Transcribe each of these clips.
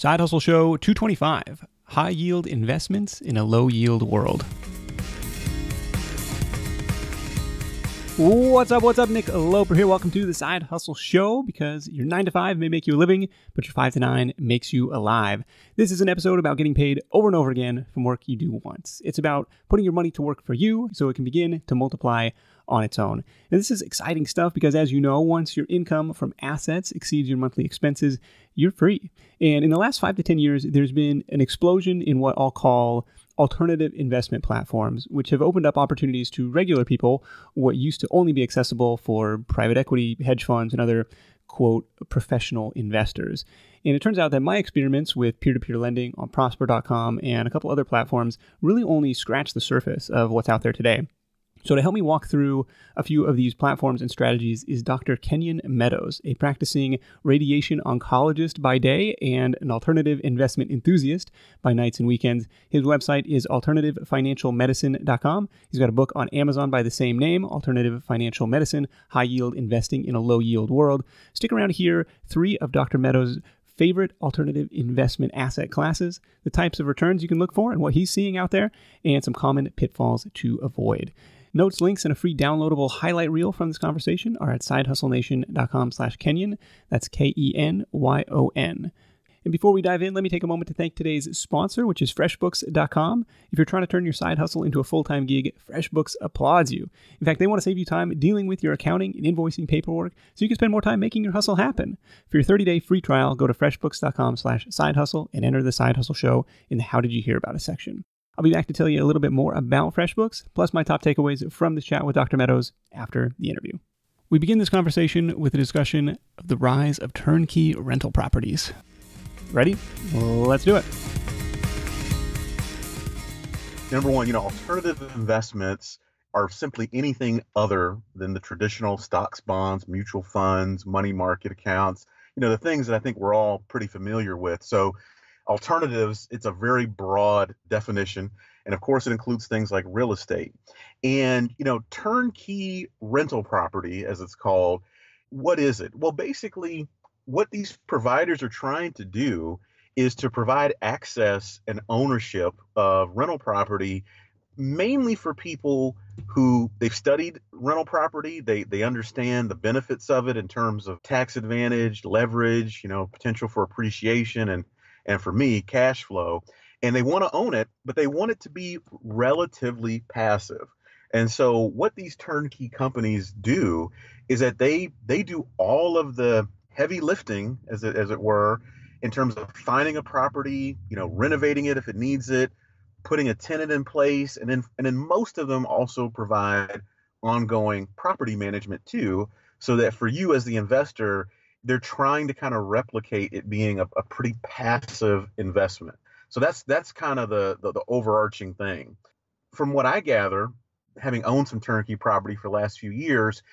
Side Hustle Show 225, High Yield Investments in a Low Yield World. What's up? Nick Loper here. Welcome to the Side Hustle Show, because your 9 to 5 may make you a living, but your 5 to 9 makes you alive. This is an episode about getting paid over and over again from work you do once. It's about putting your money to work for you so it can begin to multiply on its own. And this is exciting stuff because, as you know, once your income from assets exceeds your monthly expenses, you're free. And in the last 5 to 10 years, there's been an explosion in what I'll call alternative investment platforms, which have opened up opportunities to regular people, what used to only be accessible for private equity, hedge funds, and other, quote, professional investors. And it turns out that my experiments with peer-to-peer lending on Prosper.com and a couple other platforms really only scratch the surface of what's out there today. So to help me walk through a few of these platforms and strategies is Dr. Kenyon Meadows, a practicing radiation oncologist by day and an alternative investment enthusiast by nights and weekends. His website is alternativefinancialmedicine.com. He's got a book on Amazon by the same name, Alternative Financial Medicine, High Yield Investing in a Low Yield World. Stick around to hear 3 of Dr. Meadows' favorite alternative investment asset classes, the types of returns you can look for and what he's seeing out there, and some common pitfalls to avoid. Notes, links, and a free downloadable highlight reel from this conversation are at sidehustlenation.com/Kenyon. That's Kenyon. And before we dive in, let me take a moment to thank today's sponsor, which is FreshBooks.com. If you're trying to turn your side hustle into a full-time gig, FreshBooks applauds you. In fact, they want to save you time dealing with your accounting and invoicing paperwork so you can spend more time making your hustle happen. For your 30-day free trial, go to FreshBooks.com/sidehustle and enter the Side Hustle Show in the How Did You Hear About Us section. I'll be back to tell you a little bit more about FreshBooks, plus my top takeaways from this chat with Dr. Meadows after the interview. We begin this conversation with a discussion of the rise of turnkey rental properties. Ready? Let's do it. Number one, alternative investments are simply anything other than the traditional stocks, bonds, mutual funds, money market accounts, the things that I think we're all pretty familiar with. So alternatives, it's a very broad definition. And of course, it includes things like real estate. And, turnkey rental property, as it's called, what is it? Well, basically, what these providers are trying to do is to provide access and ownership of rental property, mainly for people who they've studied rental property. They understand the benefits of it in terms of tax advantage, leverage, potential for appreciation, and for me, cash flow. And they want to own it, but they want it to be relatively passive. And so what these turnkey companies do is that they do all of the heavy lifting, as it were, in terms of finding a property, renovating it if it needs it, putting a tenant in place, and then most of them also provide ongoing property management too, so that for you as the investor, they're trying to kind of replicate it being a pretty passive investment. So that's kind of the overarching thing. From what I gather, having owned some turnkey property for the last few years,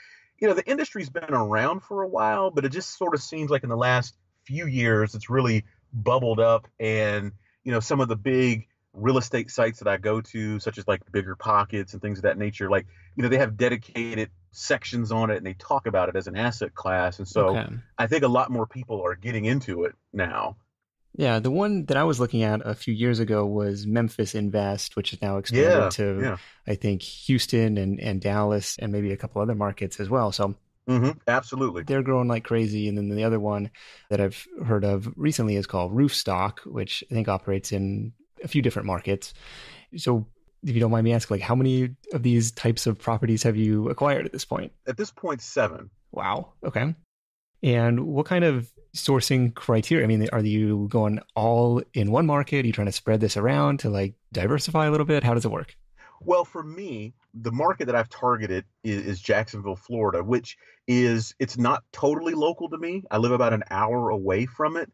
the industry's been around for a while, but it just sort of seems like in the last few years, it's really bubbled up. And, some of the big real estate sites that I go to, such as like Bigger Pockets and things of that nature, like, they have dedicated sections on it and they talk about it as an asset class. And so I think a lot more people are getting into it now. Yeah, the one that I was looking at a few years ago was Memphis Invest, which is now expanded to, I think, Houston and Dallas and maybe a couple other markets as well. So absolutely, they're growing like crazy. And then the other one that I've heard of recently is called Roofstock, which I think operates in a few different markets. So if you don't mind me asking, like, how many of these types of properties have you acquired at this point? At this point, 7. Wow. Okay. And what kind of sourcing criteria? I mean, are you going all in one market? Are you trying to spread this around to like diversify a little bit? How does it work? Well, for me, the market that I've targeted is Jacksonville, Florida, which it's not totally local to me. I live about an hour away from it.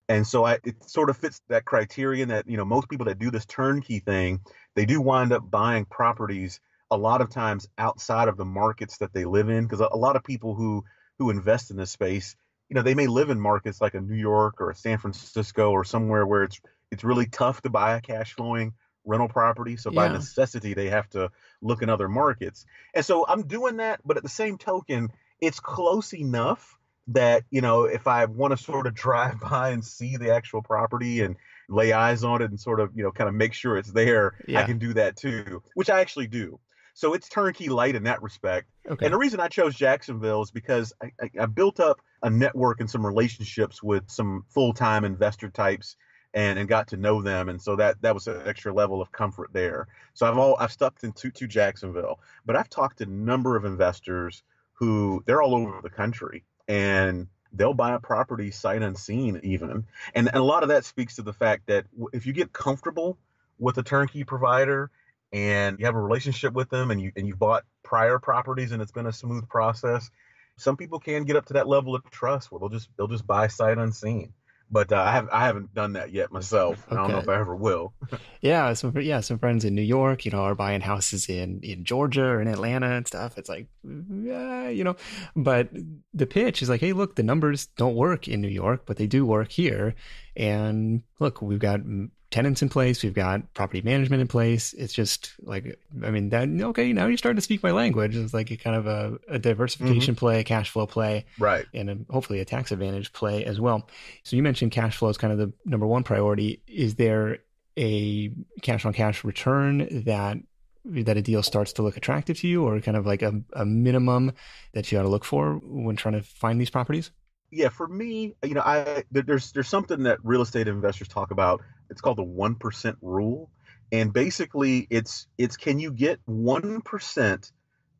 And so it sort of fits that criterion that, most people that do this turnkey thing, they do wind up buying properties a lot of times outside of the markets that they live in. Because a lot of people who invest in this space, they may live in markets like a New York or a San Francisco or somewhere where it's really tough to buy a cash flowing rental property. So by necessity, they have to look in other markets. And so I'm doing that. But at the same token, it's close enough that, if I want to sort of drive by and see the actual property and lay eyes on it and sort of, kind of make sure it's there, I Yeah. can do that too, which I actually do. So it's turnkey light in that respect. And Okay. the reason I chose Jacksonville is because I built up a network and some relationships with some full-time investor types and got to know them. And so that was an extra level of comfort there. So I've stuck to Jacksonville, but I've talked to a number of investors who they're all over the country and they'll buy a property sight unseen even. And a lot of that speaks to the fact that if you get comfortable with a turnkey provider and you have a relationship with them and you've bought prior properties and it's been a smooth process, some people can get up to that level of trust where they'll just buy sight unseen. But I haven't done that yet myself. I don't know if Okay. I ever will. Yeah. Some friends in New York, are buying houses in Georgia or in Atlanta and stuff. It's like, but the pitch is like, hey, look, the numbers don't work in New York, but they do work here. And look, we've got tenants in place. We've got property management in place. It's just like, okay, now you're starting to speak my language. It's like a kind of a diversification play, a cash flow play, Right. and hopefully a tax advantage play as well. So you mentioned cash flow is kind of the number one priority. Is there a cash on cash return that a deal starts to look attractive to you, or kind of like a minimum that you ought to look for when trying to find these properties? Yeah, for me, there's something that real estate investors talk about. It's called the 1% rule, and basically, it's can you get 1%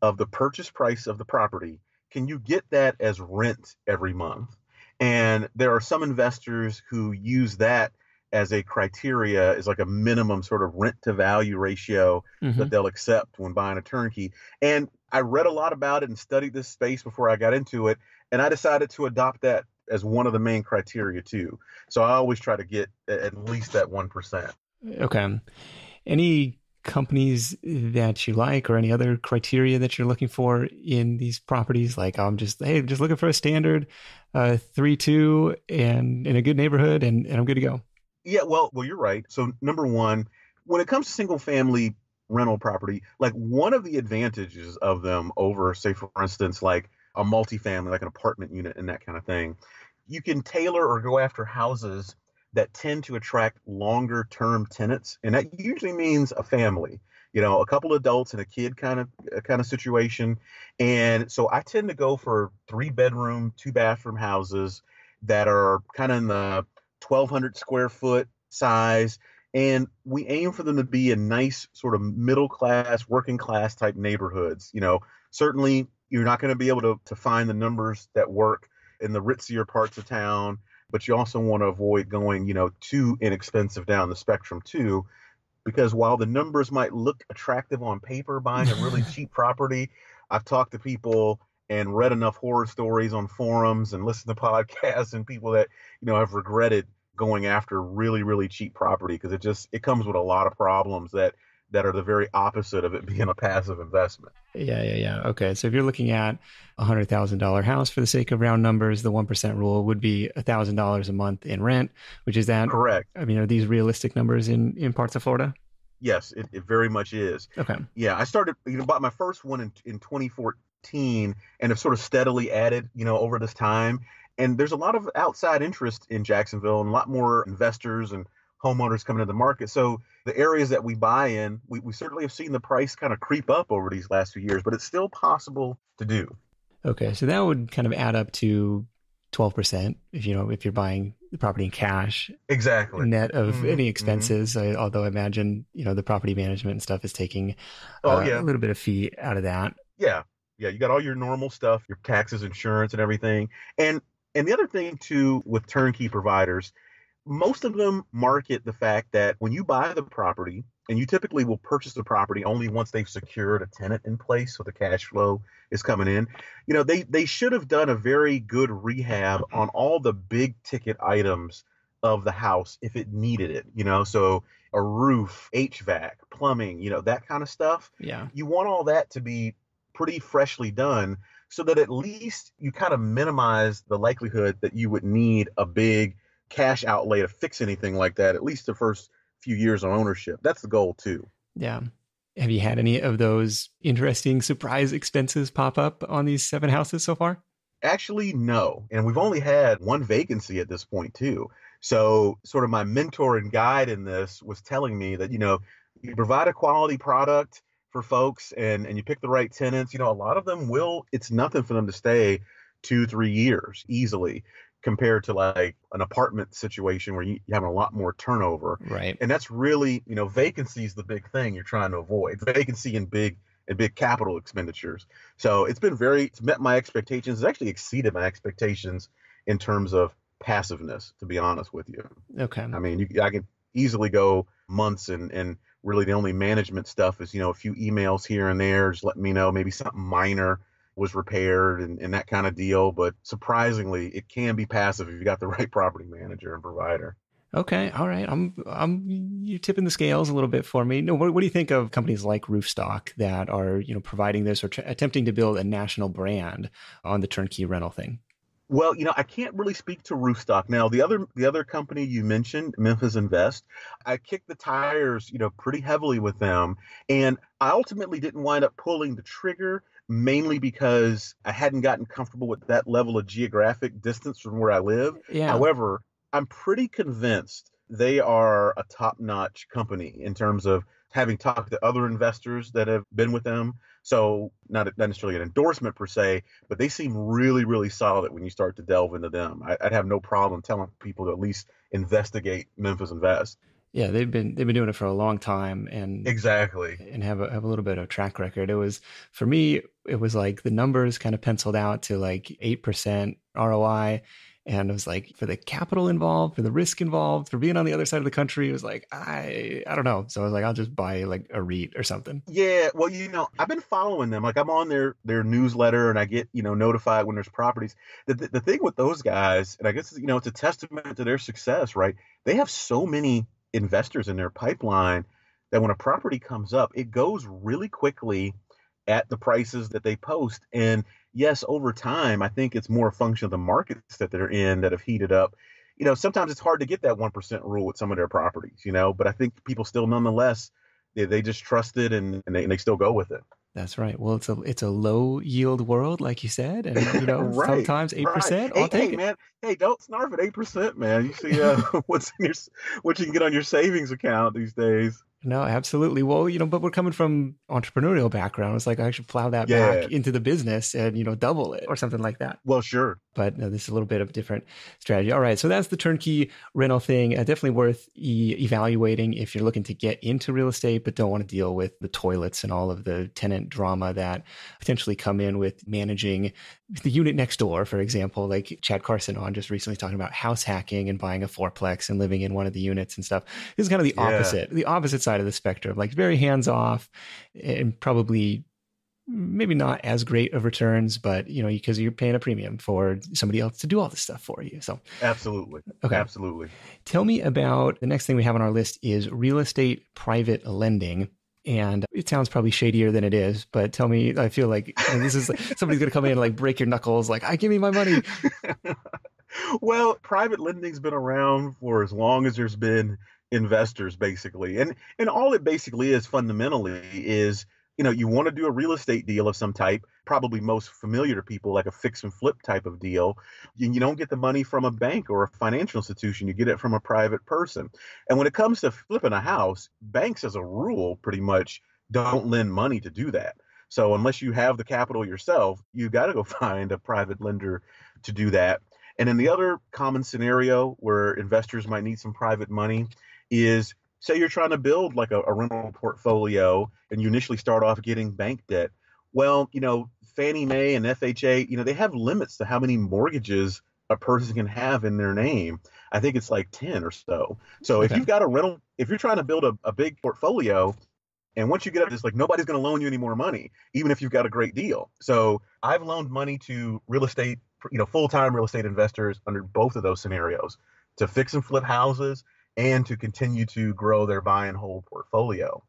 of the purchase price of the property? Can you get that as rent every month? And there are some investors who use that as a criteria, as like a minimum sort of rent to value ratio Mm-hmm. that they'll accept when buying a turnkey. And I read a lot about it and studied this space before I got into it. And I decided to adopt that as one of the main criteria too. So I always try to get at least that 1%. Okay. Any companies that you like, or any other criteria that you're looking for in these properties? Like, I'm just looking for a standard 3-2 and in a good neighborhood, and I'm good to go. Yeah, well, you're right. So number one, when it comes to single family rental property, like one of the advantages of them over, say, for instance, like a multifamily, like an apartment unit and that kind of thing, you can tailor or go after houses that tend to attract longer term tenants. And that usually means a family, a couple adults and a kid kind of situation. And so I tend to go for 3-bedroom, 2-bathroom houses that are kind of in the 1,200 square foot size. And we aim for them to be in nice sort of middle class, working class type neighborhoods. Certainly you're not going to be able to find the numbers that work in the ritzier parts of town, but you also want to avoid going, too inexpensive down the spectrum too, because while the numbers might look attractive on paper, buying a really cheap property, I've talked to people and read enough horror stories on forums and listened to podcasts and people that, have regretted going after really, really cheap property because it comes with a lot of problems that are the very opposite of it being a passive investment. Yeah. Okay. So if you're looking at $100,000 house for the sake of round numbers, the 1% rule would be $1,000 a month in rent, which is that. Correct. I mean, are these realistic numbers in parts of Florida? Yes, it very much is. Okay. Yeah, I started, bought my first one in 2014 and have sort of steadily added, over this time. And there's a lot of outside interest in Jacksonville and a lot more investors and homeowners coming to the market. So the areas that we buy in, we certainly have seen the price kind of creep up over these last few years, but it's still possible to do. Okay. So that would kind of add up to 12% if you're buying the property in cash. Exactly. Net of Mm-hmm. any expenses. Although I imagine, the property management and stuff is taking yeah. a little bit of fee out of that. Yeah. Yeah. You got all your normal stuff, your taxes, insurance, and everything. And the other thing too, with turnkey providers, most of them market the fact that when you buy the property, and you typically will purchase the property only once they've secured a tenant in place, so the cash flow is coming in. They should have done a very good rehab on all the big ticket items of the house if it needed it. So a roof, HVAC, plumbing, that kind of stuff. Yeah. You want all that to be pretty freshly done so that at least you kind of minimize the likelihood that you would need a big cash outlay to fix anything like that, at least the first few years of ownership. That's the goal too. Yeah. Have you had any of those interesting surprise expenses pop up on these 7 houses so far? Actually, no. And we've only had one vacancy at this point, too. So, sort of my mentor and guide in this was telling me that, you provide a quality product for folks and you pick the right tenants, a lot of them it's nothing for them to stay 2-3 years easily compared to like an apartment situation where you have a lot more turnover. Right. And that's really, vacancy is the big thing you're trying to avoid. Vacancy and big capital expenditures. So it's met my expectations. It's actually exceeded my expectations in terms of passiveness, to be honest with you. Okay. I mean, I can easily go months and really the only management stuff is, a few emails here and there, just letting me know maybe something minor was repaired and that kind of deal. But surprisingly, it can be passive if you got the right property manager and provider. Okay. All right. You're tipping the scales a little bit for me. No, what do you think of companies like Roofstock that are, providing this or attempting to build a national brand on the turnkey rental thing? Well, I can't really speak to Roofstock. Now, the other company you mentioned, Memphis Invest, I kicked the tires, pretty heavily with them. And I ultimately didn't wind up pulling the trigger, mainly because I hadn't gotten comfortable with that level of geographic distance from where I live. Yeah. However, I'm pretty convinced they are a top-notch company in terms of having talked to other investors that have been with them. So not necessarily an endorsement per se, but they seem really, really solid when you start to delve into them. I'd have no problem telling people to at least investigate Memphis Invest. Yeah, they've been doing it for a long time and exactly and have a little bit of track record. It was, for me, it was like the numbers kind of penciled out to like 8% ROI. And it was like, for the capital involved, for the risk involved, for being on the other side of the country, it was like, I don't know. So I was like, I'll just buy like a REIT or something. Yeah, well, I've been following them. Like I'm on their newsletter and I get, notified when there's properties. The thing with those guys, and I guess, it's a testament to their success, right? They have so many investors in their pipeline that when a property comes up, it goes really quickly at the prices that they post. And yes, over time, I think it's more a function of the markets that they're in that have heated up. Sometimes it's hard to get that 1% rule with some of their properties, but I think people still nonetheless, they just trust it and they still go with it. That's right. Well, it's a low yield world, like you said, and right, sometimes 8%. Right. I'll take it, man. Hey, don't snarf at 8%, man. You see what you can get on your savings account these days. No, absolutely. Well, but we're coming from entrepreneurial background. It's like I should plow that back into the business and, double it or something like that. Well, sure. But no, this is a little bit of a different strategy. All right. So that's the turnkey rental thing. Definitely worth evaluating if you're looking to get into real estate, but don't want to deal with the toilets and all of the tenant drama that potentially come in with managing the unit next door, for example. Like Chad Carson on just recently talking about house hacking and buying a fourplex and living in one of the units and stuff. This is kind of the opposite side of the spectrum, like very hands off and probably maybe not as great of returns, but because you're paying a premium for somebody else to do all this stuff for you. So absolutely. Okay. Absolutely. Tell me about the next thing we have on our list is real estate private lending. And it sounds probably shadier than it is, but tell me, I feel like this is like, somebody's going to come in and like break your knuckles. Like, give me my money. Well, private lending's been around for as long as there's been investors, basically. And all it basically is fundamentally is, you want to do a real estate deal of some type, probably most familiar to people, like a fix and flip type of deal. You don't get the money from a bank or a financial institution. You get it from a private person. And when it comes to flipping a house, banks as a rule pretty much don't lend money to do that. So unless you have the capital yourself, you got to go find a private lender to do that. And then the other common scenario where investors might need some private money is, say you're trying to build like a rental portfolio and you initially start off getting bank debt. Well, Fannie Mae and FHA, they have limits to how many mortgages a person can have in their name. I think it's like 10 or so. So if you've got a rental, if you're trying to build a big portfolio, and once you get up, it's like nobody's going to loan you any more money, even if you've got a great deal. So I've loaned money to real estate, full-time real estate investors under both of those scenarios, to fix and flip houses and to continue to grow their buy and hold portfolio.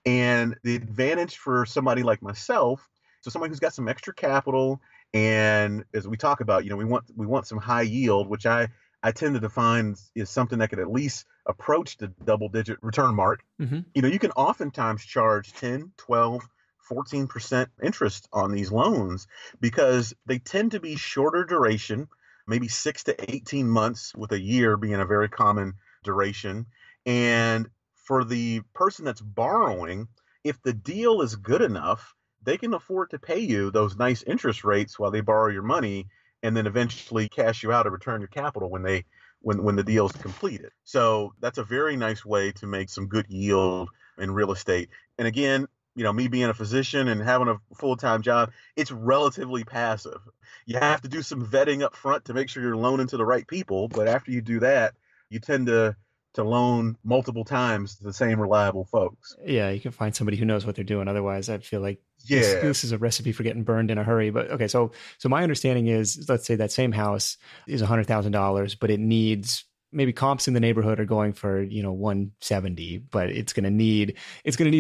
And the advantage for somebody like myself, so somebody who's got some extra capital, and as we talk about, we want some high yield, which I tend to define is something that could at least approach the double-digit return mark. Mm-hmm. You can oftentimes charge 10, 12, 14% interest on these loans because they tend to be shorter duration, maybe 6 to 18 months, with a year being a very common duration. And for the person that's borrowing, if the deal is good enough, they can afford to pay you those nice interest rates while they borrow your money and then eventually cash you out or return your capital when the deal is completed. So that's a very nice way to make some good yield in real estate. And again, me being a physician and having a full-time job, it's relatively passive. You have to do some vetting up front to make sure you're loaning to the right people. But after you do that, you tend to loan multiple times to the same reliable folks. Yeah, you can find somebody who knows what they're doing. Otherwise, I feel like Yeah, this is a recipe for getting burned in a hurry. But okay, so my understanding is, let's say that same house is $100,000, but it needs, maybe comps in the neighborhood are going for 170, but it's going to need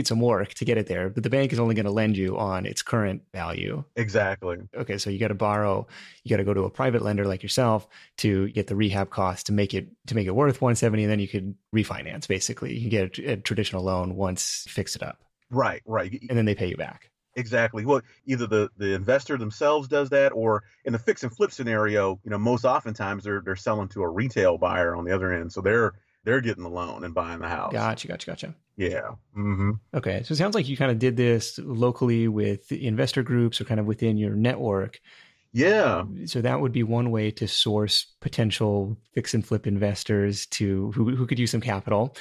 some work to get it there. But the bank is only going to lend you on its current value. exactly. Okay, so you got to go to a private lender like yourself to get the rehab costs to make it worth 170, and then you could refinance. Basically, you can get a traditional loan once you fix it up. Right. And then they pay you back. Exactly. Well, either the investor themselves does that, or in the fix and flip scenario, most oftentimes they're selling to a retail buyer on the other end, so they're getting the loan and buying the house. Gotcha. Yeah. Mm-hmm. Okay, so it sounds like you kind of did this locally with investor groups or kind of within your network. Yeah. So that would be one way to source potential fix and flip investors who could use some capital.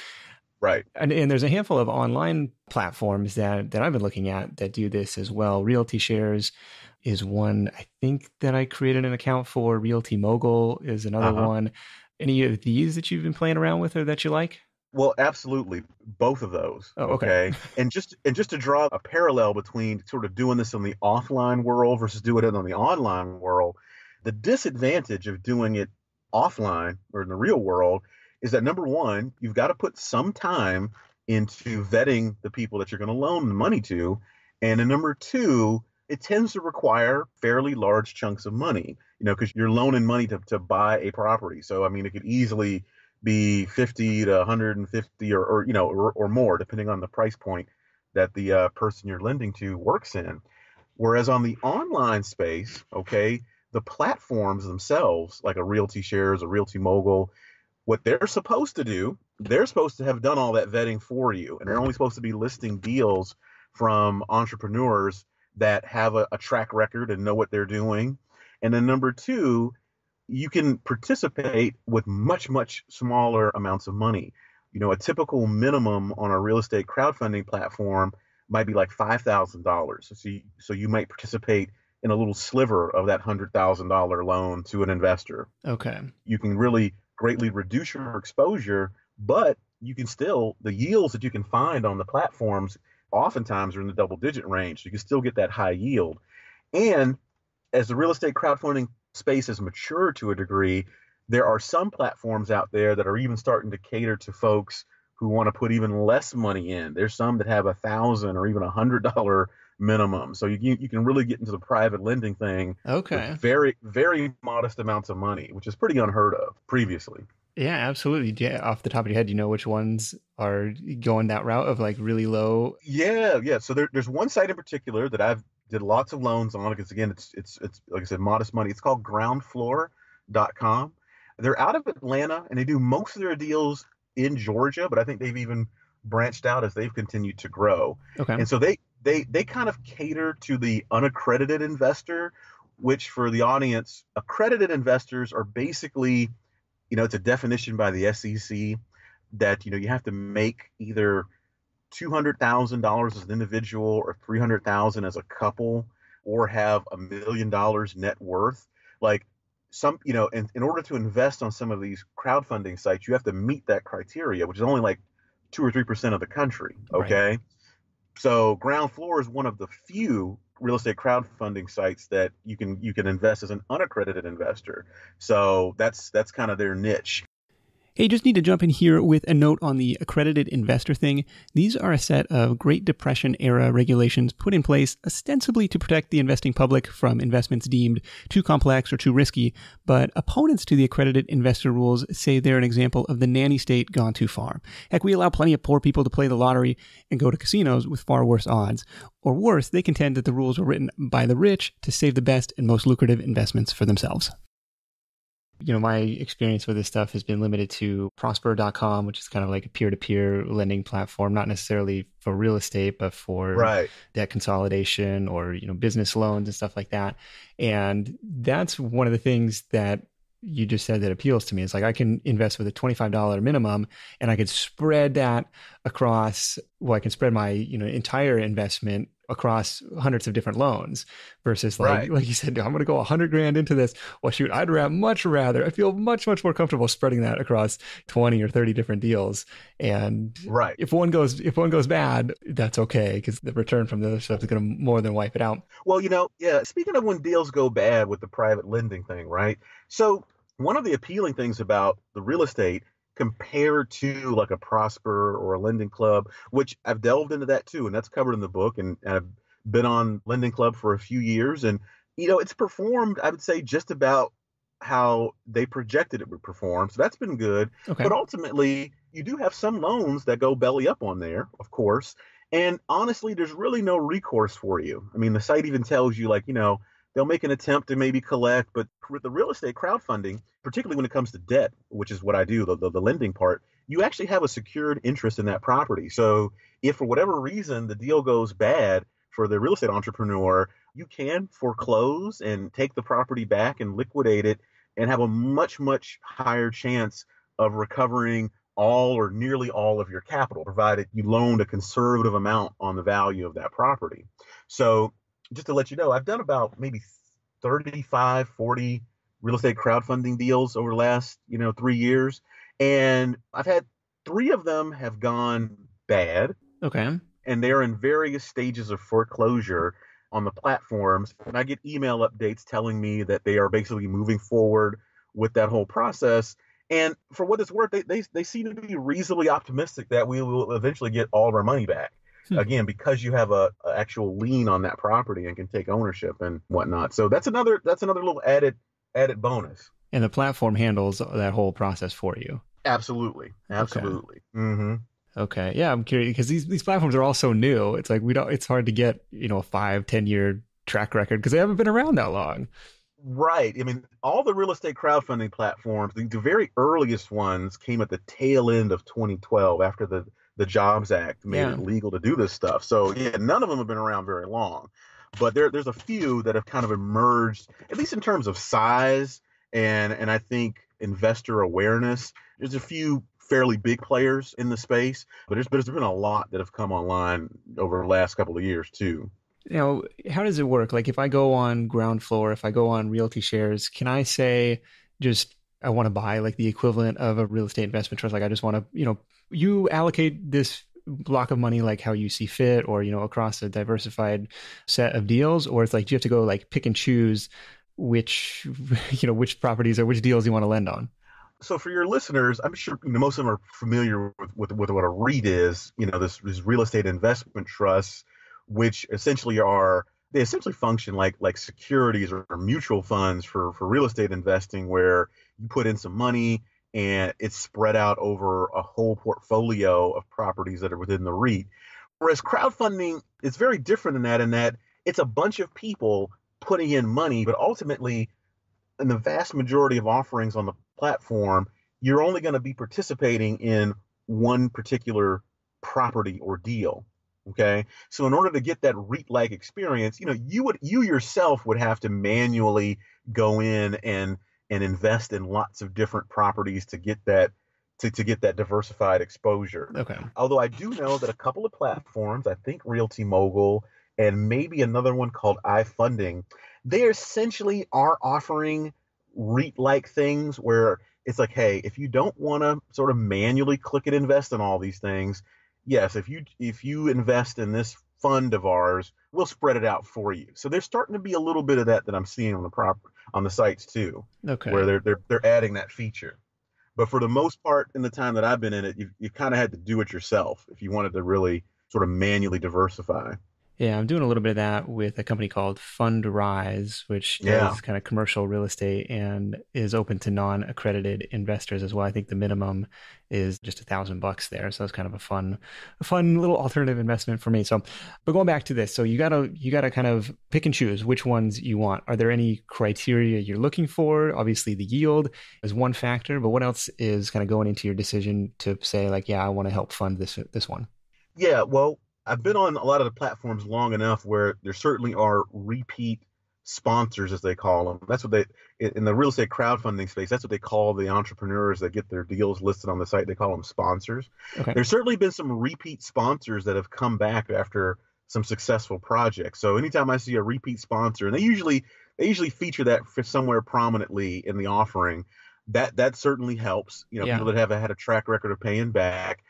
Right. And there's a handful of online platforms that I've been looking at that do this as well. Realty Shares is one, I think, that I created an account for. Realty Mogul is another one. Any of these that you've been playing around with or that you like? Well, absolutely. Both of those. Oh, okay. And just to draw a parallel between sort of doing this in the offline world versus doing it in the online world, the disadvantage of doing it offline or in the real world is that, number one, you've got to put some time into vetting the people that you're going to loan the money to. And then number two, it tends to require fairly large chunks of money, because you're loaning money to buy a property. So, I mean, it could easily be 50 to 150 or more, depending on the price point that the person you're lending to works in. Whereas on the online space, the platforms themselves, like a Realty Shares, a Realty Mogul, what they're supposed to do, they're supposed to have done all that vetting for you. And they're only supposed to be listing deals from entrepreneurs that have a track record and know what they're doing. And then number two, you can participate with much, much smaller amounts of money. A typical minimum on a real estate crowdfunding platform might be like $5,000. So you might participate in a little sliver of that $100,000 loan to an investor. Okay. You can really greatly reduce your exposure, but you can still, the yields that you can find on the platforms oftentimes are in the double-digit range. You can still get that high yield. And as the real estate crowdfunding space has matured to a degree, there are some platforms out there that are even starting to cater to folks who want to put even less money in. There's some that have $1,000 or even $100 minimum. So you can really get into the private lending thing with very, very modest amounts of money, which is pretty unheard of previously. Yeah, absolutely. Yeah, off the top of your head, do you know which ones are going that route of like really low? Yeah. So there's one site in particular that I've did lots of loans on, because again, it's like I said, modest money. It's called groundfloor.com. They're out of Atlanta and they do most of their deals in Georgia, but I think they've even branched out as they've continued to grow. Okay. And so they kind of cater to the unaccredited investor, which for the audience, accredited investors are basically, it's a definition by the SEC that, you have to make either $200,000 as an individual or $300,000 as a couple, or have $1 million net worth. Like some, in order to invest on some of these crowdfunding sites, you have to meet that criteria, which is only like 2 or 3% of the country. Okay. Right. So Ground Floor is one of the few real estate crowdfunding sites that you can invest as an unaccredited investor. So that's kind of their niche. Hey, just need to jump in here with a note on the accredited investor thing. These are a set of Great Depression era regulations put in place ostensibly to protect the investing public from investments deemed too complex or too risky, but opponents to the accredited investor rules say they're an example of the nanny state gone too far. Heck, we allow plenty of poor people to play the lottery and go to casinos with far worse odds. Or worse, they contend that the rules were written by the rich to save the best and most lucrative investments for themselves. You know, my experience with this stuff has been limited to Prosper.com, which is kind of like a peer-to-peer lending platform, not necessarily for real estate, but for debt consolidation or, you know, business loans and stuff like that. And that's one of the things that you just said that appeals to me. It's like I can invest with a $25 minimum and I could spread that across, well, I can spread my, you know, entire investment across hundreds of different loans versus like you said, I'm going to go $100,000 into this. Well, shoot, I feel much more comfortable spreading that across 20 or 30 different deals. And if one goes bad, that's okay, because the return from the other stuff is going to more than wipe it out. Well, you know, speaking of when deals go bad with the private lending thing, right? So one of the appealing things about the real estate compared to like a Prosper or a Lending Club, which I've delved into that too, and that's covered in the book, and I've been on Lending Club for a few years, and you know, it's performed, I would say, just about how they projected it would perform. So that's been good. Okay. But ultimately, you do have some loans that go belly up on there, of course. And honestly, there's really no recourse for you. I mean, the site even tells you, like, you know, they'll make an attempt to maybe collect, but with the real estate crowdfunding, particularly when it comes to debt, which is what I do, the lending part, you actually have a secured interest in that property. So if for whatever reason the deal goes bad for the real estate entrepreneur, you can foreclose and take the property back and liquidate it and have a much higher chance of recovering all or nearly all of your capital, provided you loaned a conservative amount on the value of that property. So just to let you know, I've done about maybe 35, 40 real estate crowdfunding deals over the last, 3 years. And I've had 3 of them have gone bad. Okay. And they're in various stages of foreclosure on the platforms. And I get email updates telling me that they are basically moving forward with that whole process. And for what it's worth, they seem to be reasonably optimistic that we will eventually get all of our money back. Again, because you have a actual lien on that property and can take ownership and whatnot. So that's another little added bonus. And the platform handles that whole process for you. Absolutely. Okay. Mm-hmm. Okay. Yeah, I'm curious because these platforms are all so new. It's like it's hard to get, a 5-10 year track record because they haven't been around that long. Right. I mean, all the real estate crowdfunding platforms, the very earliest ones came at the tail end of 2012 after the Jobs Act made it legal to do this stuff. So none of them have been around very long, but there's a few that have kind of emerged, at least in terms of size and I think investor awareness. There's a few fairly big players in the space, but there's been a lot that have come online over the last couple of years too. Now, how does it work? Like if I go on Ground Floor, if I go on Realty Shares, can I say just I want to buy like the equivalent of a real estate investment trust? Like I just want to, you allocate this block of money like how you see fit or, across a diversified set of deals, or it's like, do you have to go like pick and choose which properties or which deals you want to lend on? So for your listeners, I'm sure most of them are familiar with what a REIT is, this real estate investment trusts, which essentially function like securities or mutual funds for real estate investing, where you put in some money and it's spread out over a whole portfolio of properties that are within the REIT. Whereas crowdfunding is very different in that it's a bunch of people putting in money, but ultimately in the vast majority of offerings on the platform, you're only going to be participating in one particular property or deal. Okay. So in order to get that REIT-like experience, you yourself would have to manually go in and invest in lots of different properties to get that diversified exposure. Okay. Although I do know that a couple of platforms, I think Realty Mogul and maybe another one called iFunding, they essentially are offering REIT-like things where it's like, hey, if you don't want to sort of manually click and invest in all these things, yes, if you invest in this fund of ours, we'll spread it out for you. So there's starting to be a little bit of that I'm seeing on the sites too. Okay. Where they're adding that feature. But for the most part, in the time that I've been in it, you kind of had to do it yourself if you wanted to really sort of manually diversify. Yeah, I'm doing a little bit of that with a company called Fundrise, which Yeah. does kind of commercial real estate and is open to non-accredited investors as well. I think the minimum is just $1,000 there, so it's kind of a fun little alternative investment for me. So, but going back to this, so you gotta kind of pick and choose which ones you want. Are there any criteria you're looking for? Obviously, the yield is one factor, but what else is kind of going into your decision to say like, yeah, I want to help fund this one? Yeah. Well, I've been on a lot of the platforms long enough where there certainly are repeat sponsors, as they call them. That's what they, in the real estate crowdfunding space, that's what they call the entrepreneurs that get their deals listed on the site. They call them sponsors. Okay. There's certainly been some repeat sponsors that have come back after some successful projects. So anytime I see a repeat sponsor, and they usually feature that for somewhere prominently in the offering, that certainly helps. Yeah. People that have had a track record of paying back.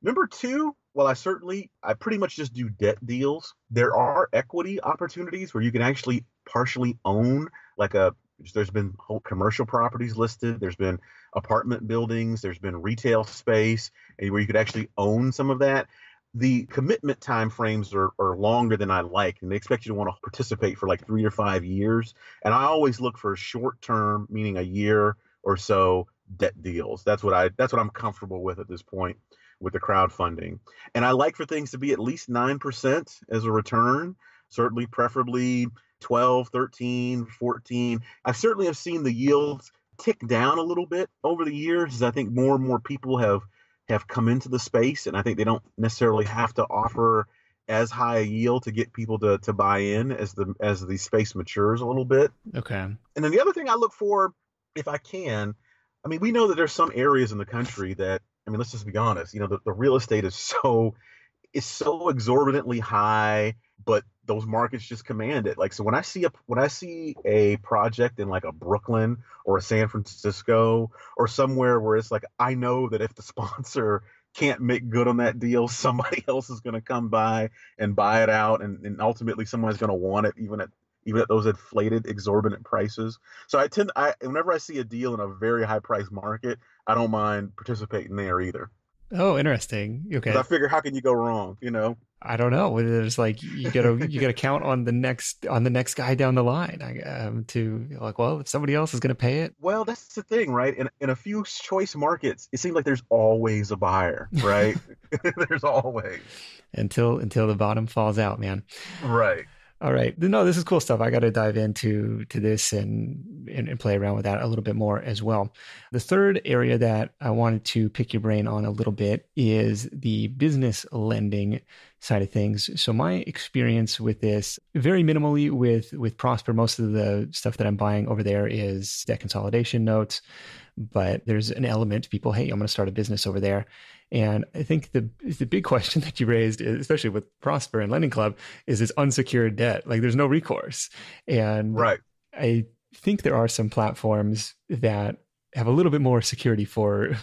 Number two, well, I pretty much just do debt deals. There are equity opportunities where you can actually partially own, there's been whole commercial properties listed, there's been apartment buildings, there's been retail space, and where you could actually own some of that. The commitment time frames are longer than I like, and they expect you to want to participate for like 3 or 5 years. And I always look for short term, meaning a year or so debt deals. That's what I'm comfortable with at this point with the crowdfunding. And I like for things to be at least 9% as a return, certainly preferably 12, 13, 14. I certainly have seen the yields tick down a little bit over the years as I think more and more people have come into the space, and I think they don't necessarily have to offer as high a yield to get people to buy in as the space matures a little bit. Okay. And then the other thing I look for, if I can, I mean, we know that there's some areas in the country that, I mean, let's just be honest, the real estate is so exorbitantly high, but those markets just command it. Like, so when I see a project in like a Brooklyn or a San Francisco or somewhere where it's like, I know that if the sponsor can't make good on that deal, somebody else is going to come by and buy it out, and ultimately someone's going to want it even at those inflated, exorbitant prices. So whenever I see a deal in a very high price market, I don't mind participating there either. Oh, interesting. Because Okay. I figure, how can you go wrong? I don't know. There's like you gotta count on the next guy down the line. To like, well, if somebody else is gonna pay it, Well, that's the thing, right? In a few choice markets, it seems like there's always a buyer, right? There's always. until the bottom falls out, man. Right. All right. No, this is cool stuff. I got to dive into this and play around with that a little bit more as well. The third area that I wanted to pick your brain on a little bit is the business lending side of things. So my experience with this, very minimally with Prosper, most of the stuff that I'm buying over there is debt consolidation notes, but there's an element to people, hey, I'm going to start a business over there. And I think the big question that you raised, especially with Prosper and Lending Club, is this unsecured debt. Like there's no recourse. And Right. I think there are some platforms that have a little bit more security for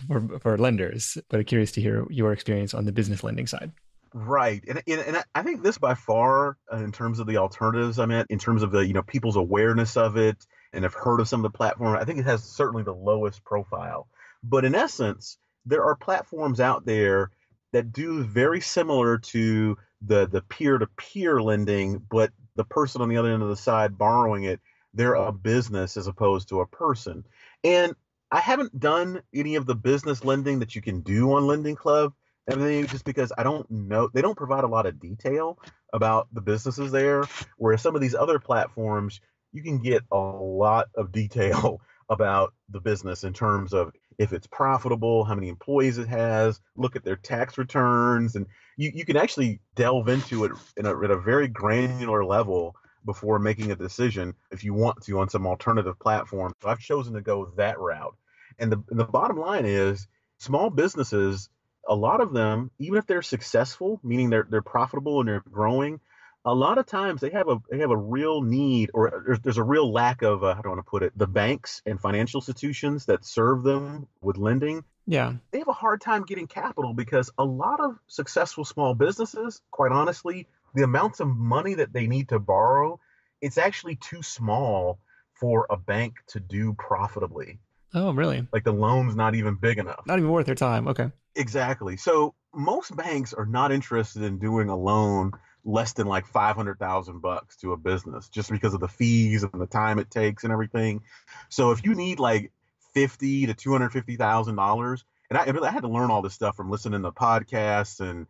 lenders, but I'm curious to hear your experience on the business lending side. Right. And I think this by far, in terms of the alternatives, I meant in terms of the, people's awareness of it and have heard of some of the platforms, I think it has certainly the lowest profile. But in essence, there are platforms out there that do very similar to the peer-to-peer lending, but the person on the other end of the side borrowing it, they're a business as opposed to a person. And I haven't done any of the business lending that you can do on Lending Club, everything, just because I don't know, they don't provide a lot of detail about the businesses there, whereas some of these other platforms, you can get a lot of detail about the business in terms of if it's profitable, how many employees it has, look at their tax returns, and you can actually delve into it at a very granular level before making a decision if you want to on some alternative platform. So I've chosen to go that route. And the bottom line is small businesses, a lot of them, even if they're successful, meaning they're profitable and they're growing, a lot of times they have a real need, or there's a real lack of how do I want to put it, the banks and financial institutions that serve them with lending. Yeah. They have a hard time getting capital because a lot of successful small businesses, quite honestly, the amounts of money that they need to borrow, it's actually too small for a bank to do profitably. Oh, really? Like the loan's not even big enough. Not even worth their time. Okay. Exactly. So most banks are not interested in doing a loan less than like 500,000 bucks to a business just because of the fees and the time it takes and everything. So if you need like 50 to $250,000, and I had to learn all this stuff from listening to podcasts and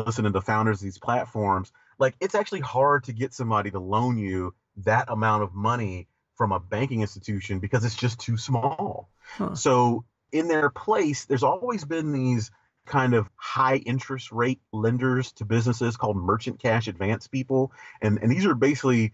listening to founders of these platforms. Like it's actually hard to get somebody to loan you that amount of money from a banking institution because it's just too small. Huh. So in their place, there's always been these kind of high interest rate lenders to businesses called merchant cash advance people. And these are basically,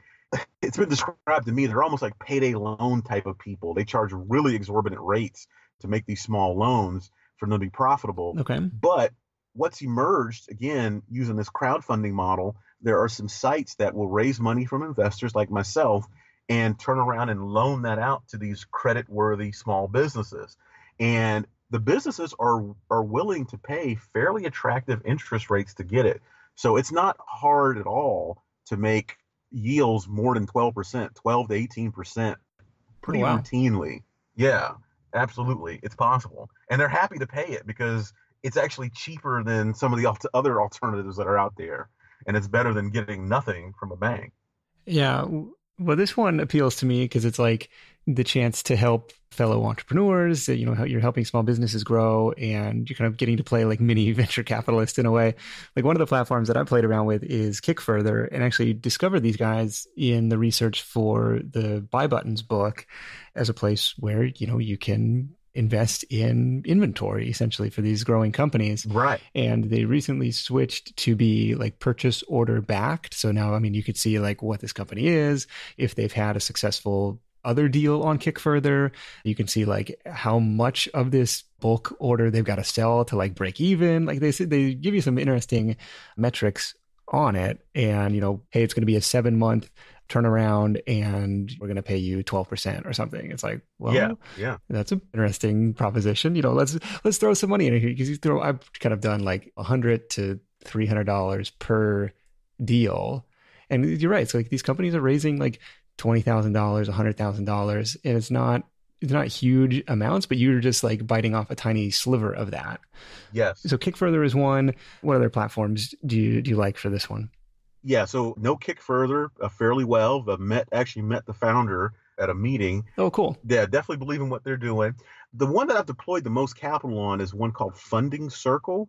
it's been described to me, they're almost like payday loan type of people. They charge really exorbitant rates to make these small loans for them to be profitable. Okay. But what's emerged, again, using this crowdfunding model, there are some sites that will raise money from investors like myself and turn around and loan that out to these credit-worthy small businesses. And the businesses are willing to pay fairly attractive interest rates to get it. So it's not hard at all to make yields more than 12%, 12 to 18%, pretty routinely. Yeah, absolutely. It's possible. And they're happy to pay it because it's actually cheaper than some of the other alternatives that are out there. And it's better than getting nothing from a bank. Yeah. Well, this one appeals to me because it's like the chance to help fellow entrepreneurs, you know, you're helping small businesses grow and you're kind of getting to play like mini venture capitalist in a way. Like one of the platforms that I played around with is Kickfurther and actually discovered these guys in the research for the Buy Buttons book as a place where, you know, you can invest in inventory essentially for these growing companies. Right. And they recently switched to be like purchase order backed. So now, I mean, you could see like what this company is, if they've had a successful other deal on Kickfurther. You can see like how much of this bulk order they've got to sell to like break even. Like they give you some interesting metrics on it. And, you know, hey, it's going to be a 7-month turnaround and we're going to pay you 12% or something. It's like, well, yeah, that's an interesting proposition. You know, let's throw some money in here because I've kind of done like $100 to $300 per deal. And you're right. So like these companies are raising like $20,000, $100,000, and it's not huge amounts, but you're just like biting off a tiny sliver of that. Yes. So Kickfurther is one. What other platforms do you like for this one? Yeah, so know Kickfurther fairly well. I've actually met the founder at a meeting. Oh, cool. Yeah, definitely believe in what they're doing. The one that I've deployed the most capital on is one called Funding Circle.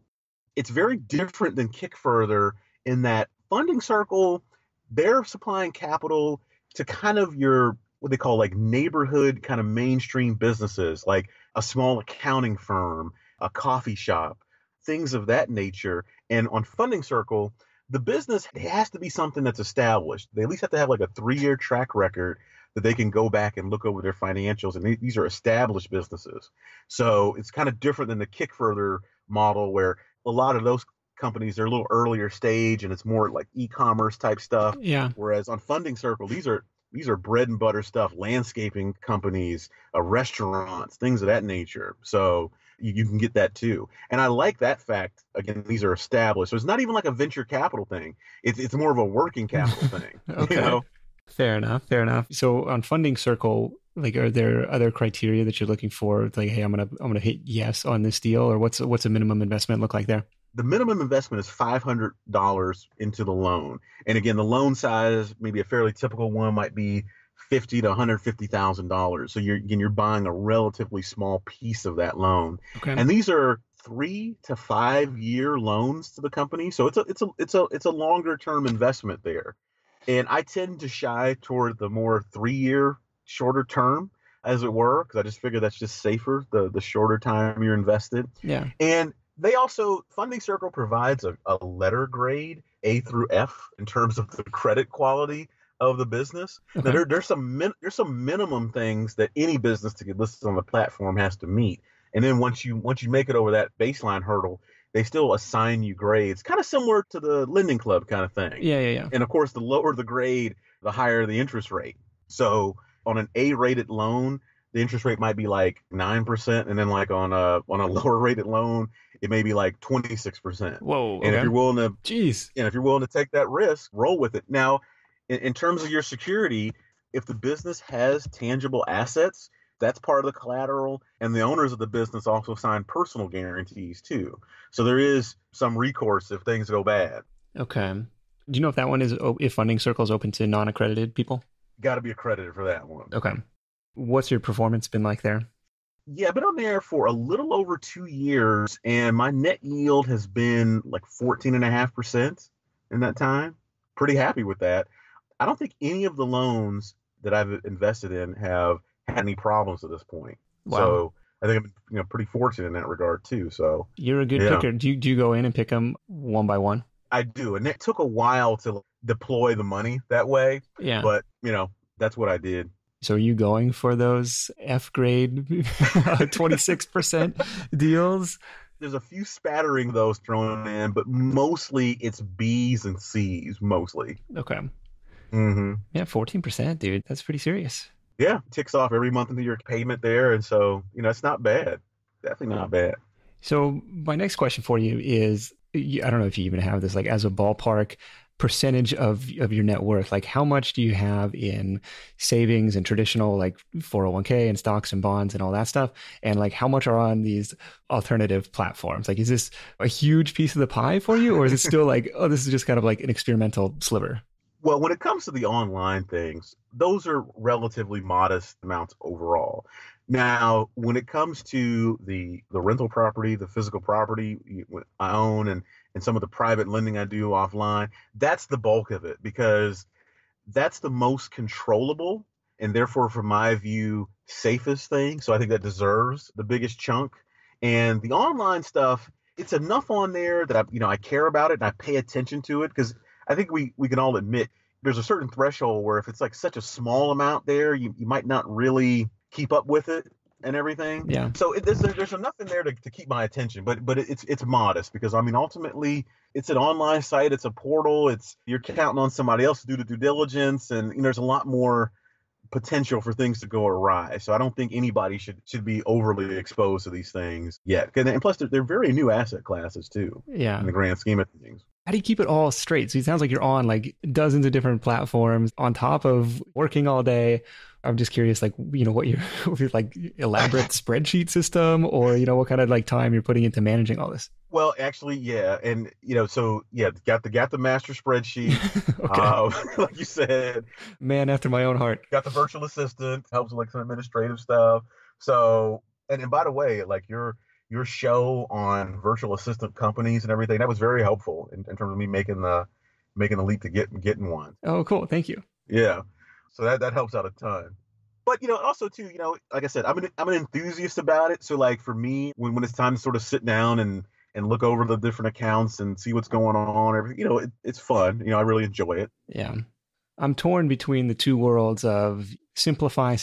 It's very different than Kickfurther in that Funding Circle, they're supplying capital to kind of your, what they call like neighborhood kind of mainstream businesses, like a small accounting firm, a coffee shop, things of that nature. And on Funding Circle, the business has to be something that's established. They at least have to have like a 3-year track record that they can go back and look over their financials. And these are established businesses. So it's kind of different than the Kickfurther model where a lot of those companies are a little earlier stage and it's more like e-commerce type stuff. Yeah. Whereas on Funding Circle, these are bread and butter stuff, landscaping companies, restaurants, things of that nature. So you can get that too. And I like that fact. Again, these are established. So it's not even like a venture capital thing. It's more of a working capital thing. Okay. You know? Fair enough. So on Funding Circle, like, are there other criteria that you're looking for? It's like, hey, I'm gonna hit yes on this deal, or what's a minimum investment look like there? The minimum investment is $500 into the loan. And again, the loan size, maybe a fairly typical one might be $50,000 to $150,000. So you're buying a relatively small piece of that loan. Okay. And these are 3 to 5 year loans to the company. So it's a longer term investment there. And I tend to shy toward the more 3-year shorter term, as it were, because I just figure that's just safer, the shorter time you're invested. Yeah. And they also, Funding Circle provides a letter grade, A through F, in terms of the credit quality of the business. Okay. Now, there's some minimum things that any business to get listed on the platform has to meet. And then once you make it over that baseline hurdle, they still assign you grades, kind of similar to the lending club kind of thing. Yeah. And of course, the lower the grade, the higher the interest rate. So on an A-rated loan, the interest rate might be like 9%, and then like on a lower rated loan, it may be like 26%. Whoa. And if you're willing to, and if you're willing to take that risk, roll with it. Now, in terms of your security, if the business has tangible assets, That's part of the collateral. And the owners of the business also sign personal guarantees too. So there is some recourse if things go bad. Okay. Do you know if that one is, if Funding Circle is open to non-accredited people? Got to be accredited for that one. Okay. What's your performance been like there? Yeah, I've been on there for a little over 2 years, and my net yield has been like 14.5% in that time. Pretty happy with that. I don't think any of the loans that I've invested in have had any problems at this point. Wow. So I think I'm pretty fortunate in that regard too. So you're a good picker. Do you go in and pick them one by one? I do, and it took a while to deploy the money that way. Yeah, but that's what I did. So are you going for those F grade 26% deals? There's a few spattering of those thrown in, but mostly it's B's and C's mostly. Okay. Mm-hmm. Yeah, 14%, dude. That's pretty serious. Yeah, ticks off every month into your payment there. And so, it's not bad. Definitely not bad. So my next question for you is, I don't know if you even have this, like as a ballpark percentage of your net worth, like how much do you have in savings and traditional like 401k and stocks and bonds and all that stuff? And like how much are on these alternative platforms? Like, is this a huge piece of the pie for you? Or is it still like, oh, this is just kind of like an experimental sliver? Well, when it comes to the online things, those are relatively modest amounts overall. Now, when it comes to the rental property, the physical property I own, and some of the private lending I do offline, that's the bulk of it because that's the most controllable and therefore, from my view, safest thing. So I think that deserves the biggest chunk. And the online stuff, it's enough on there that I care about it and I pay attention to it because I think we can all admit there's a certain threshold where if it's like such a small amount there, you might not really keep up with it and everything. Yeah. So there's enough in there to keep my attention, but it's modest because ultimately it's an online site, it's a portal, you're counting on somebody else to do the due diligence, and there's a lot more potential for things to go awry. So I don't think anybody should be overly exposed to these things yet. And plus they're very new asset classes too. Yeah. In the grand scheme of things. How do you keep it all straight? So it sounds like you're on like dozens of different platforms on top of working all day. I'm just curious, like, what your like elaborate spreadsheet system or, what kind of like time you're putting into managing all this? Well, actually, yeah. And, so yeah, got the master spreadsheet. Okay. Like you said, man after my own heart. Got the virtual assistant, helps with like some administrative stuff. So, and by the way, like your show on virtual assistant companies and everything, that was very helpful in terms of me making the leap to getting one. Oh, cool. Thank you. Yeah. So that helps out a ton. But, also too, like I said, I'm an enthusiast about it. So like for me, when it's time to sort of sit down and look over the different accounts and see what's going on, everything, it's fun. I really enjoy it. Yeah. I'm torn between the two worlds of simplify,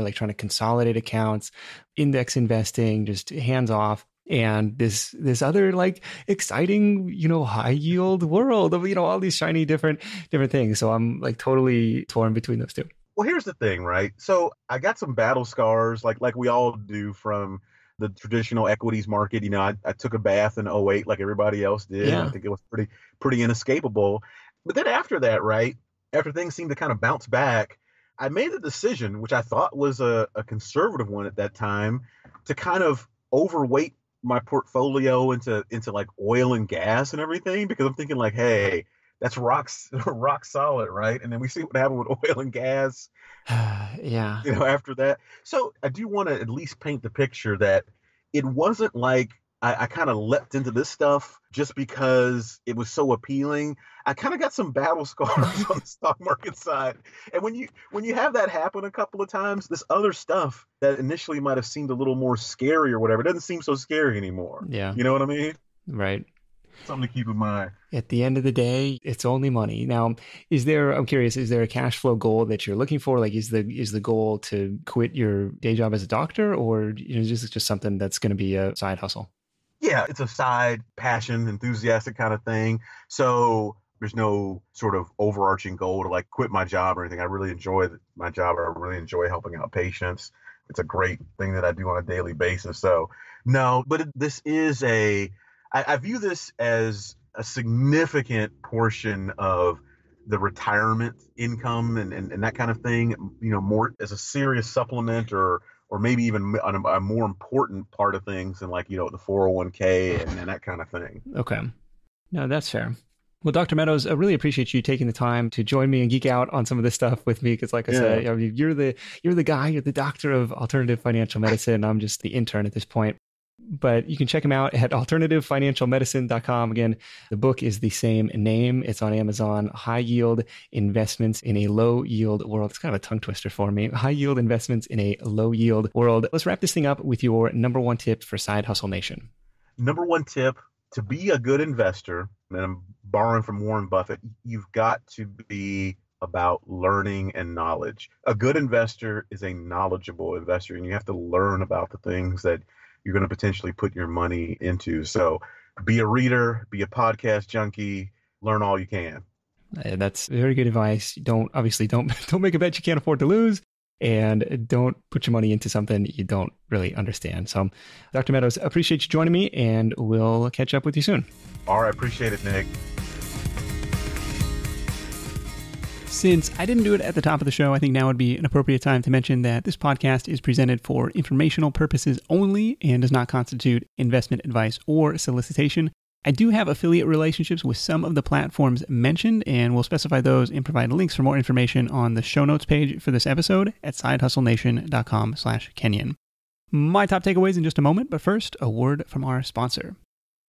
like trying to consolidate accounts, index investing, just hands off. And this other like exciting, high yield world of, all these shiny different things. So I'm like totally torn between those two. Well, here's the thing, right? So I got some battle scars like we all do from the traditional equities market. I took a bath in 2008 like everybody else did. Yeah. I think it was pretty inescapable. But then after that, right, after things seemed to kind of bounce back, I made the decision, which I thought was a conservative one at that time, to kind of overweight my portfolio into like oil and gas and everything, because I'm thinking like, hey, that's rock solid, right? And then we see what happened with oil and gas. Yeah. After that. So I do want to at least paint the picture that it wasn't like I kind of leapt into this stuff just because it was so appealing. I kind of got some battle scars on the stock market side. And when you have that happen a couple of times, this other stuff that initially might have seemed a little more scary or whatever, it doesn't seem so scary anymore. Yeah. You know what I mean? Right. Something to keep in mind. At the end of the day, it's only money. Now, I'm curious, is there a cash flow goal that you're looking for? Like, is the goal to quit your day job as a doctor, or is this just something that's going to be a side hustle? Yeah, it's a side passion, enthusiastic kind of thing. So there's no sort of overarching goal to like quit my job or anything. I really enjoy my job. I really enjoy helping out patients. It's a great thing that I do on a daily basis. So no, but this is I view this as a significant portion of the retirement income and that kind of thing, more as a serious supplement or or maybe even a more important part of things than like, the 401k and that kind of thing. Okay. No, that's fair. Well, Dr. Meadows, I really appreciate you taking the time to join me and geek out on some of this stuff with me. Because like I said, you're the guy, you're the doctor of alternative financial medicine. I'm just the intern at this point. But you can check him out at alternativefinancialmedicine.com. Again, the book is the same name. It's on Amazon. High Yield Investments in a Low Yield World. It's kind of a tongue twister for me. High Yield Investments in a Low Yield World. Let's wrap this thing up with your number one tip for Side Hustle Nation. Number one tip, to be a good investor, and I'm borrowing from Warren Buffett, you've got to be about learning and knowledge. A good investor is a knowledgeable investor, and you have to learn about the things that you're going to potentially put your money into. So be a reader, be a podcast junkie, learn all you can. That's very good advice. Don't make a bet you can't afford to lose, and don't put your money into something you don't really understand. So Dr. Meadows, appreciate you joining me, and we'll catch up with you soon. All right. Appreciate it, Nick. Since I didn't do it at the top of the show, I think now would be an appropriate time to mention that this podcast is presented for informational purposes only and does not constitute investment advice or solicitation. I do have affiliate relationships with some of the platforms mentioned, and we'll specify those and provide links for more information on the show notes page for this episode at sidehustlenation.com/Kenyon. My top takeaways in just a moment, but first, a word from our sponsor.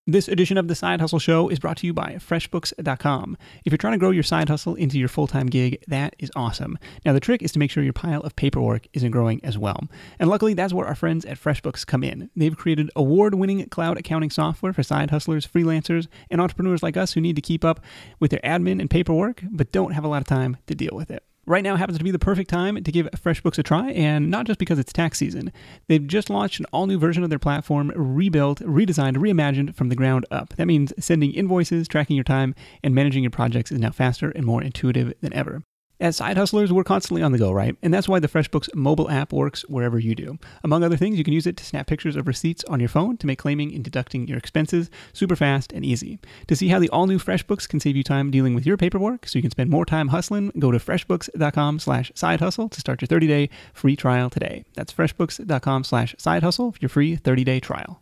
This edition of the Side Hustle Show is brought to you by FreshBooks.com. If you're trying to grow your side hustle into your full-time gig, that is awesome. Now, the trick is to make sure your pile of paperwork isn't growing as well. And luckily, that's where our friends at FreshBooks come in. They've created award-winning cloud accounting software for side hustlers, freelancers, and entrepreneurs like us who need to keep up with their admin and paperwork, but don't have a lot of time to deal with it. Right now happens to be the perfect time to give FreshBooks a try, and not just because it's tax season. They've just launched an all-new version of their platform, rebuilt, redesigned, reimagined from the ground up. That means sending invoices, tracking your time, and managing your projects is now faster and more intuitive than ever. As side hustlers, we're constantly on the go, right? And that's why the FreshBooks mobile app works wherever you do. Among other things, you can use it to snap pictures of receipts on your phone to make claiming and deducting your expenses super fast and easy. To see how the all-new FreshBooks can save you time dealing with your paperwork so you can spend more time hustling, go to freshbooks.com/sidehustle to start your 30-day free trial today. That's freshbooks.com/sidehustle for your free 30-day trial.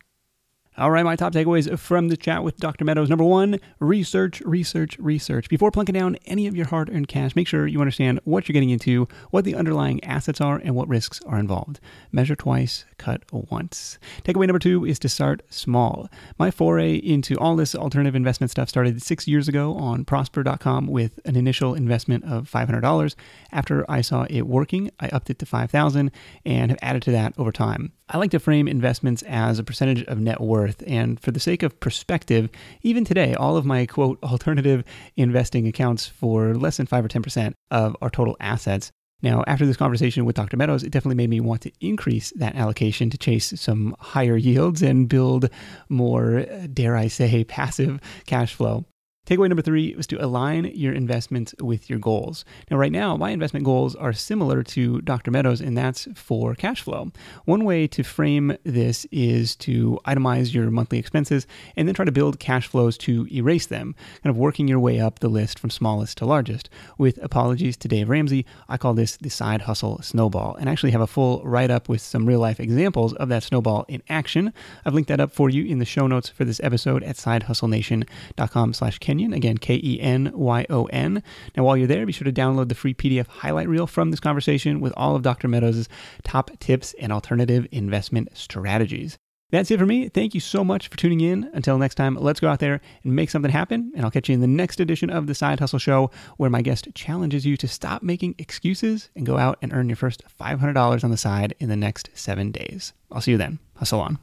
All right, my top takeaways from the chat with Dr. Meadows. Number one, research. Before plunking down any of your hard-earned cash, make sure you understand what you're getting into, what the underlying assets are, and what risks are involved. Measure twice, cut once. Takeaway number two is to start small. My foray into all this alternative investment stuff started 6 years ago on prosper.com with an initial investment of $500. After I saw it working, I upped it to $5,000 and have added to that over time. I like to frame investments as a percentage of net worth, and for the sake of perspective, even today, all of my, quote, alternative investing accounts for less than 5 or 10% of our total assets. Now, after this conversation with Dr. Meadows, it definitely made me want to increase that allocation to chase some higher yields and build more, dare I say, passive cash flow. Takeaway number three was to align your investments with your goals. Now, right now, my investment goals are similar to Dr. Meadows, and that's for cash flow. One way to frame this is to itemize your monthly expenses and then try to build cash flows to erase them, kind of working your way up the list from smallest to largest. With apologies to Dave Ramsey, I call this the side hustle snowball, and actually have a full write-up with some real-life examples of that snowball in action. I've linked that up for you in the show notes for this episode at sidehustlenation.com/Kenyon. Again, Kenyon. Now, while you're there, be sure to download the free PDF highlight reel from this conversation with all of Dr. Meadows' top tips and alternative investment strategies. That's it for me. Thank you so much for tuning in. Until next time, let's go out there and make something happen. And I'll catch you in the next edition of the Side Hustle Show, where my guest challenges you to stop making excuses and go out and earn your first $500 on the side in the next 7 days. I'll see you then. Hustle on.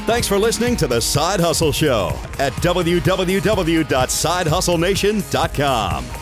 Thanks for listening to The Side Hustle Show at www.sidehustlenation.com.